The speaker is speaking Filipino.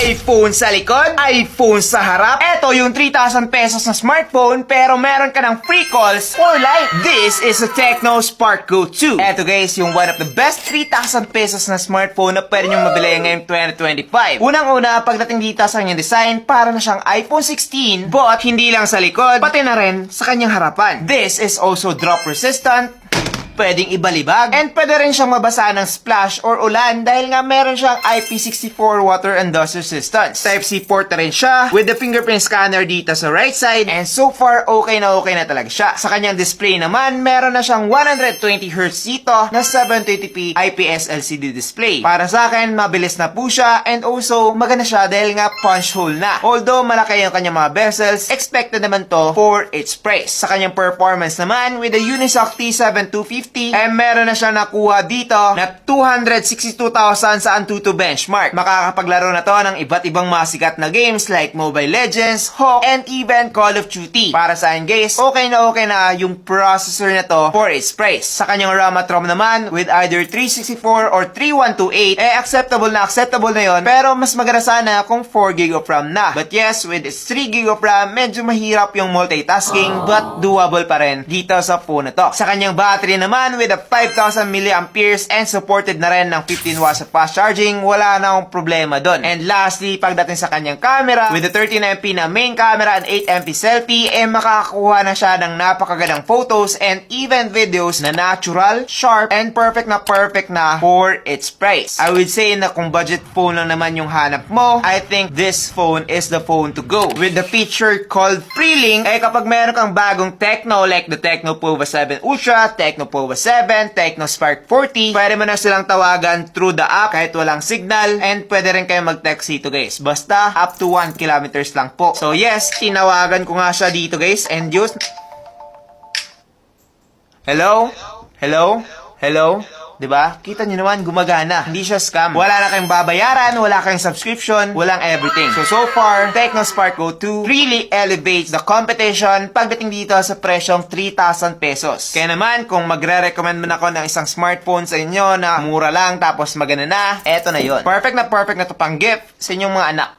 iPhone sa likod, iPhone sa harap. Ito yung 3,000 pesos na smartphone pero meron ka ng free calls for life. This is a Tecno Spark Go 2. Ito guys, yung one of the best 3,000 pesos na smartphone na pwede nyo mabili ngayong 2025. Unang-una, pagdating dito sa kanyang design, para na siyang iPhone 16 but hindi lang sa likod, pati na rin sa kanyang harapan. This is also drop resistant, pwedeng ibalibag, and pwede rin siyang mabasa ng splash or ulan dahil nga meron siyang IP64 water and dust resistance. Type-C port na rin siya with the fingerprint scanner dito sa right side, and so far okay na talaga siya. Sa kanyang display naman, meron na siyang 120Hz dito na 720p IPS LCD display. Para sa akin, mabilis na po siya, and also maganda siya dahil nga punch hole na. Although malaki yung kanyang mga bezels, expected naman to for its price. Sa kanyang performance naman, with the Unisoc T7250, meron na siya nakuha dito na 262,000 sa Antutu benchmark. Makakapaglaro na to ng iba't ibang mga sikat na games like Mobile Legends, Hawk, and even Call of Duty. Para sa akin guys, okay na yung processor na to for its price. Sa kanyang RAM at ROM naman, with either 364 or 3128, acceptable na yon, pero mas maganda sana kung 4GB of RAM na. But yes, with its 3GB of RAM, medyo mahirap yung multitasking, but doable pa rin dito sa phone na to. Sa kanyang battery naman, with a 5,000 mAh and supported na rin ng 15 watts of fast charging, wala na akong problema doon. And lastly, pagdating sa kanyang camera, with the 13MP na main camera and 8MP selfie, makakakuha na siya ng napakagandang photos and even videos na natural, sharp, and perfect na for its price. I would say na kung budget phone lang naman yung hanap mo, I think this phone is the phone to go. With the feature called Freelink, kapag meron kang bagong Tecno like the Tecno Pova 7 Ultra, Tecno Pova 7, Tecno Spark 40, pwede mo na silang tawagan through the app kahit walang signal, and pwede rin kayo mag-text dito guys. Basta up to 1 kilometers lang po. So yes, tinawagan ko nga siya dito guys, and use... Hello? Hello? Hello? Diba? Kita nyo naman, gumagana. Hindi siya scam. Wala na kayong babayaran, wala kayong subscription, walang everything. So far, Tecno Spark Go 2 really elevates the competition pagdating dito sa presyong 3,000 pesos. Kaya naman, kung magre-recommend mo na ako ng isang smartphone sa inyo na mura lang tapos maganda na, eto na yon. Perfect na to pang gift sa inyong mga anak.